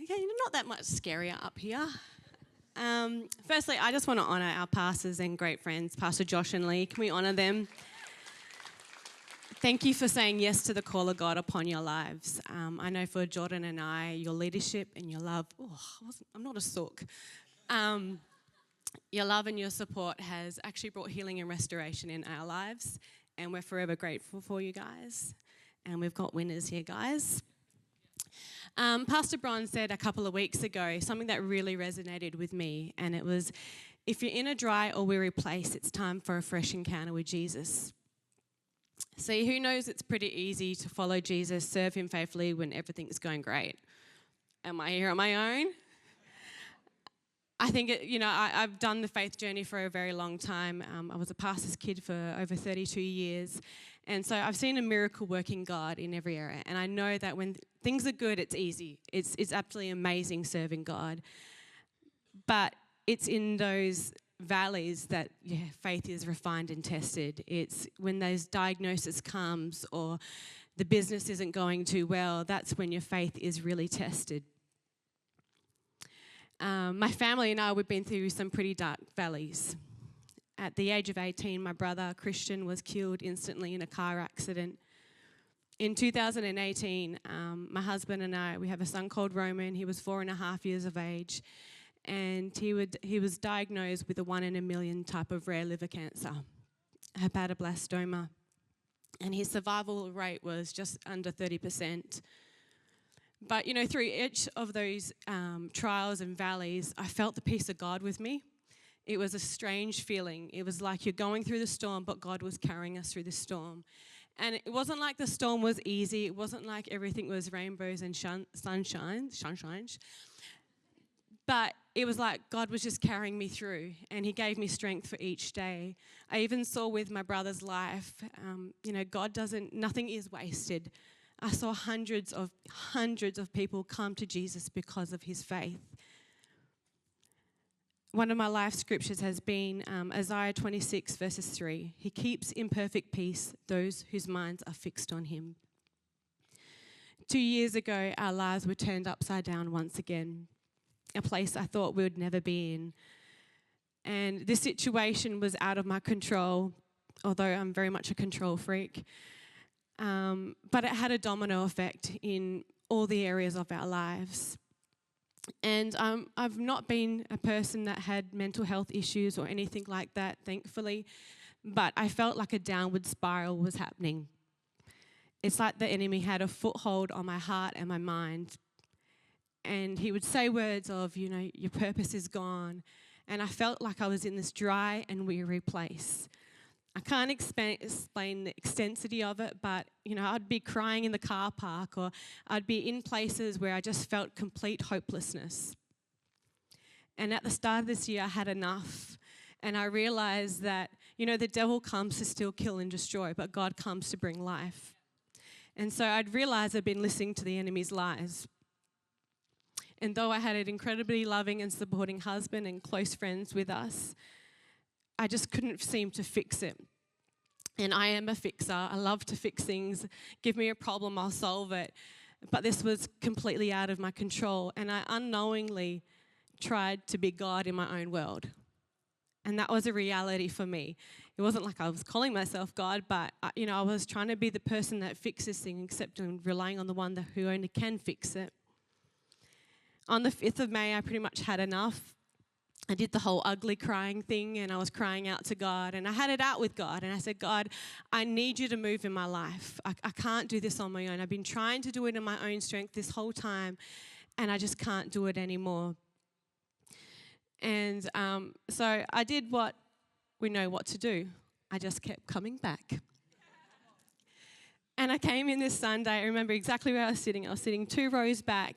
you're not that much scarier up here. Firstly, I just want to honour our pastors and great friends, Pastor Josh and Lee. Can we honour them? Thank you for saying yes to the call of God upon your lives. I know for Jordan and I, your leadership and your love, I'm not a sook. Your love and your support has actually brought healing and restoration in our lives, and we're forever grateful for you guys. And we've got winners here, guys. Pastor Bron said a couple of weeks ago something that really resonated with me, and it was, if you're in a dry or weary place, it's time for a fresh encounter with Jesus. See, who knows it's pretty easy to follow Jesus, serve him faithfully when everything's going great. Am I here on my own? I think, I've done the faith journey for a very long time. I was a pastor's kid for over 32 years. And so I've seen a miracle-working God in every area. And I know that when things are good, it's easy. It's absolutely amazing serving God. But it's in those valleys that faith is refined and tested. It's when those diagnosis comes or the business isn't going too well, that's when your faith is really tested. My family and I, we've been through some pretty dark valleys. At the age of 18, my brother, Christian, was killed instantly in a car accident. In 2018, my husband and I, we have a son called Roman. He was 4.5 years of age. And he was diagnosed with a 1 in a million type of rare liver cancer, hepatoblastoma. And his survival rate was just under 30%. But, through each of those trials and valleys, I felt the peace of God with me. It was a strange feeling. It was like you're going through the storm, but God was carrying us through the storm. And it wasn't like the storm was easy. It wasn't like everything was rainbows and sunshine. But it was like God was just carrying me through, and he gave me strength for each day. I even saw with my brother's life, nothing is wasted. I saw hundreds of people come to Jesus because of his faith. One of my life scriptures has been Isaiah 26 verses 3. He keeps in perfect peace those whose minds are fixed on him. 2 years ago, our lives were turned upside down once again, a place I thought we would never be in. And this situation was out of my control, although I'm very much a control freak. But it had a domino effect in all the areas of our lives. And I've not been a person that had mental health issues or anything like that, thankfully, but I felt like a downward spiral was happening. It's like the enemy had a foothold on my heart and my mind. And he would say words of, your purpose is gone. And I felt like I was in this dry and weary place. I can't explain the extensity of it, but, I'd be crying in the car park, or I'd be in places where I just felt complete hopelessness. And at the start of this year, I had enough. And I realized that, the devil comes to steal, kill, and destroy, but God comes to bring life. And so I'd realized I'd been listening to the enemy's lies. And though I had an incredibly loving and supporting husband and close friends with us, I just couldn't seem to fix it. And I am a fixer. I love to fix things. Give me a problem, I'll solve it. But this was completely out of my control. And I unknowingly tried to be God in my own world. And that was a reality for me. It wasn't like I was calling myself God, but I was trying to be the person that fixes things, except relying on the one who only can fix it. On the 5th of May, I pretty much had enough. I did the whole ugly crying thing, and I was crying out to God, and I had it out with God, and I said, God, I need you to move in my life. I can't do this on my own. I've been trying to do it in my own strength this whole time, and I just can't do it anymore. And so I did what we know what to do. I just kept coming back. And I came in this Sunday. I remember exactly where I was sitting. I was sitting 2 rows back,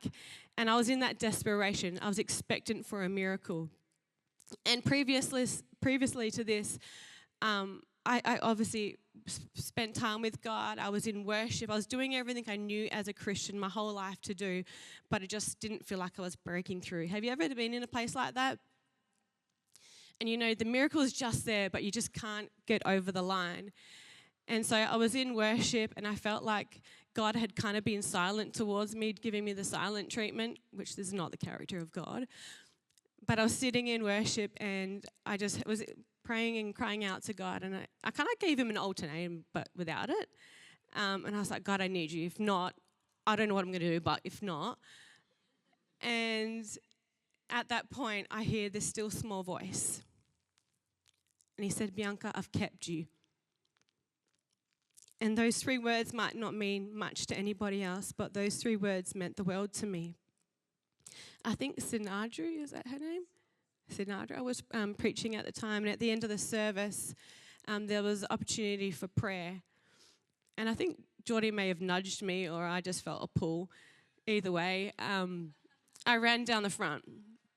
and I was in that desperation. I was expectant for a miracle. And previously to this, I obviously spent time with God. I was in worship. I was doing everything I knew as a Christian my whole life to do, but it just didn't feel like I was breaking through. Have you ever been in a place like that? And the miracle is just there, but you just can't get over the line. And so I was in worship, and I felt like God had kind of been silent towards me, giving me the silent treatment, which is not the character of God. But I was sitting in worship and I just was praying and crying out to God. And I kind of gave him an ultimatum, but without it. And I was like, God, I need you. If not, I don't know what I'm going to do, but if not. And at that point, I hear this still small voice. And he said, Bianca, I've kept you. And those 3 words might not mean much to anybody else, but those 3 words meant the world to me. I think Sinadra, is that her name? Sinadra was preaching at the time, and at the end of the service, there was opportunity for prayer. And I think Geordie may have nudged me, or I just felt a pull. Either way, I ran down the front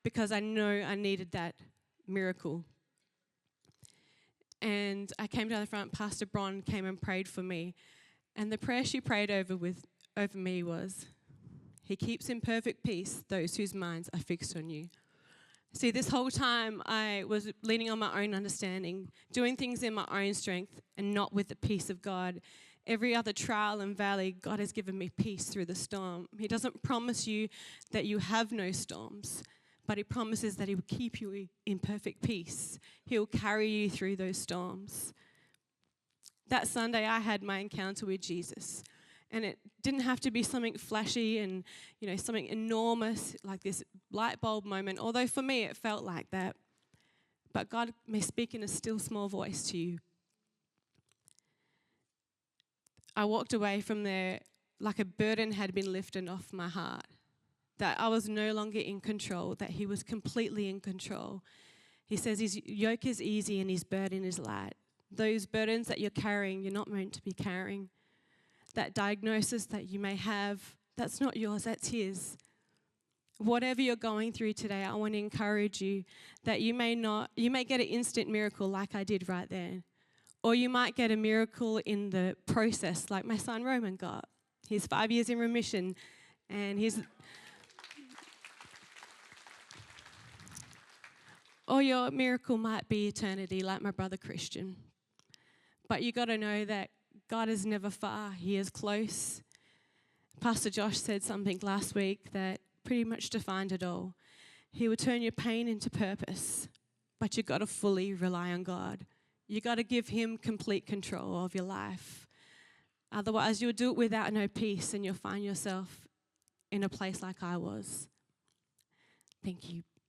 because I know I needed that miracle. And I came down the front. Pastor Bron came and prayed for me. And the prayer she prayed over me was, He keeps in perfect peace those whose minds are fixed on you. See, this whole time I was leaning on my own understanding, doing things in my own strength and not with the peace of God. Every other trial and valley, God has given me peace through the storm. He doesn't promise you that you have no storms, but he promises that he will keep you in perfect peace. He'll carry you through those storms. That Sunday, I had my encounter with Jesus. And it didn't have to be something flashy and, something enormous, like this light bulb moment. Although for me, it felt like that. But God may speak in a still small voice to you. I walked away from there like a burden had been lifted off my heart. That I was no longer in control, that he was completely in control. He says his yoke is easy and his burden is light. Those burdens that you're carrying, you're not meant to be carrying. That diagnosis that you may have, that's not yours, that's his. Whatever you're going through today, I want to encourage you that you may get an instant miracle like I did right there. Or you might get a miracle in the process like my son Roman got. He's 5 years in remission and or your miracle might be eternity like my brother Christian. But you got to know that God is never far, he is close. Pastor Josh said something last week that pretty much defined it all. He will turn your pain into purpose, but you got to fully rely on God. You got to give him complete control of your life. Otherwise, you'll do it without no peace and you'll find yourself in a place like I was. Thank you.